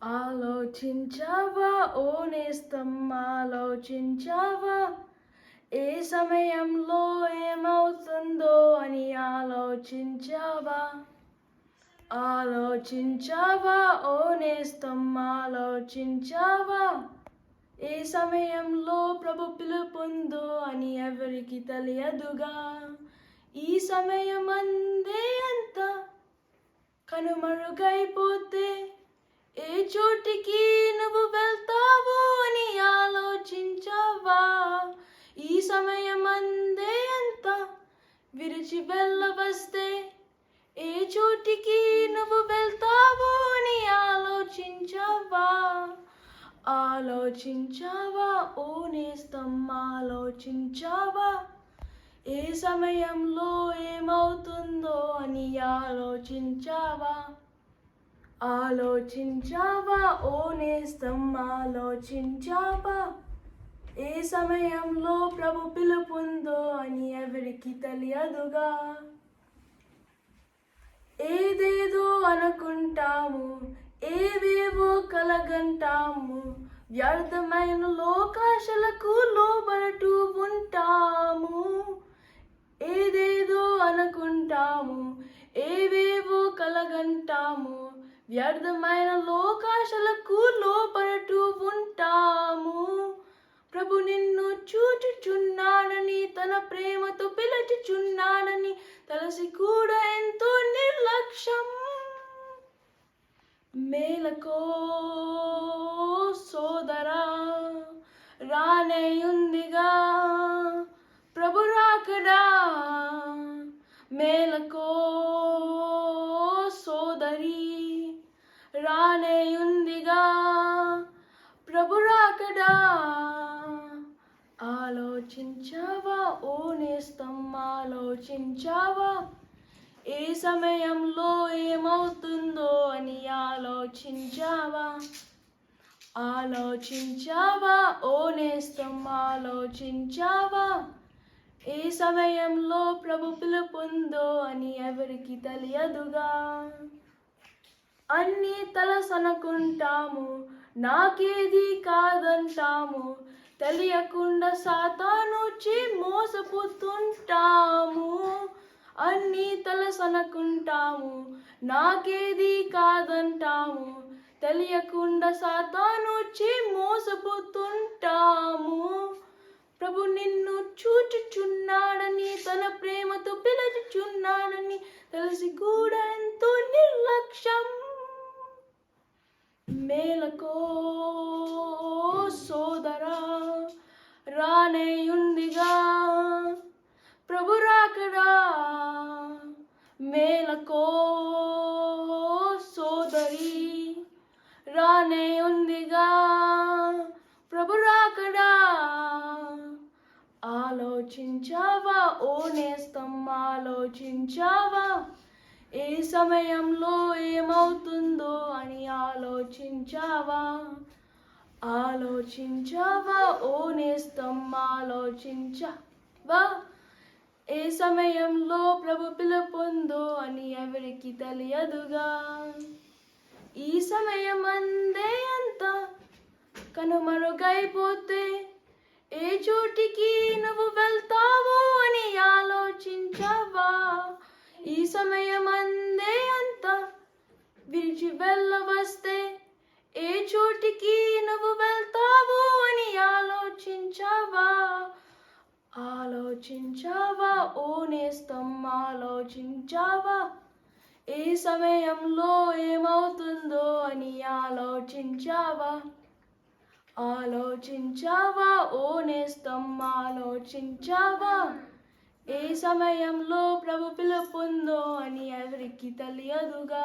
ఆలోచించావా ఓ నేస్తం ఆలోచించావా ఏ సమయంలో ఏమవుతుందో అని ఆలోచించావా ఆలోచించావా ఓ నేస్తం ఆలోచించావా ఏ సమయంలో ప్రభు పిలుపుందో అని ఎవరికి తెలియదుగా ఈ సమయం అందే అంత కనుమరుగైపోతే ఏ చోటికి నువ్వు వెళ్తావు అని ఆలోచించావా ఈ సమయం అందే అంత విరిచి వెళ్ళవస్తే ఏ చోటికి నువ్వు వెళ్తావు అని ఆలోచించావా ఆలోచించావా ఓ నేస్తం ఆలోచించావా ఏ సమయంలో ఏమవుతుందో అని ఆలోచించావా ఆలోచించావా ఓ నేస్తం ఆలోచించావా ఏ సమయంలో ప్రభు పిలుపుందో అని ఎవరికి తెలియదుగా ఏదేదో అనుకుంటాము ఏవేవో కలగంటాము వ్యర్థమైన లోకాశలకు లోబడుతూ ఉంటాము ఏదేదో అనుకుంటాము ఏవేవో కలగంటాము వ్యర్థమైన లోకాశలకు లోబడుతూ ఉంటాము ప్రభు నిన్ను చూచుచున్నాడని తన ప్రేమతో పిలుచుచున్నాడని తలసి కూడా ఎంతో నిర్లక్ష్యం మేలకో సోదరా రానేయుందిగా ప్రభు రాకడా మేలకో సోదరి రానేయుందిగా ప్రభు రాకడా ఆలోచించావా ఓ నేస్తం ఆలోచించావా ఏ సమయంలో ఏమవుతుందో అని ఆలోచించావా ఆలోచించావా ఓ నేస్తం ఆలోచించావా ఏ సమయంలో ప్రభు పిలుపుందో అని ఎవరికి తెలియదుగా అన్నీ తలసనుకుంటాము నాకేది కాదంటాము తెలియకుండా సాతానుచి మోసపోతుంటాము అన్నీ తలసనుకుంటాము నాకేది కాదంటాము తెలియకుండా సాతానుచి మోసపోతుంటాము ప్రభు నిన్ను చూచుచున్నాడని తన ప్రేమతో పిలుచుచున్నాడని తెలిసి కూడా ఎంతో నిర్లక్ష్యం మేలకో సోదరా రానేయుందిగా ప్రభు రాకడా మేలకో సోదరి రానేయుందిగా ప్రభు రాకడా ఆలోచించావా ఓ నేస్తం ఆలోచించావా ఏ సమయంలో ఏమవుతుందో అని ఆలోచించావా ఆలోచించావా ఓ నేస్తం ఆలోచించావా ఏ సమయంలో ప్రభు పిలుపుందో అని ఎవరికి తెలియదుగా ఈ సమయం అందే అంత కనుమరుగైపోతే ఏ చోటికి నువ్వు వెళ్తావు అని ఆలోచించావా ఈ సమయం అందే అంత విరిచి వెళ్ళవస్తే ఏ చోటికి నువ్వు వెళ్తావు అని ఆలోచించావా ఆలోచించావా ఓ నేస్తం ఆలోచించావా ఏ సమయంలో ఏమవుతుందో అని ఆలోచించావా ఆలోచించావా ఓ నేస్తం ఆలోచించావా ఏ సమయంలో ప్రభు పిలుపుందో అని ఎవరికి తెలియదుగా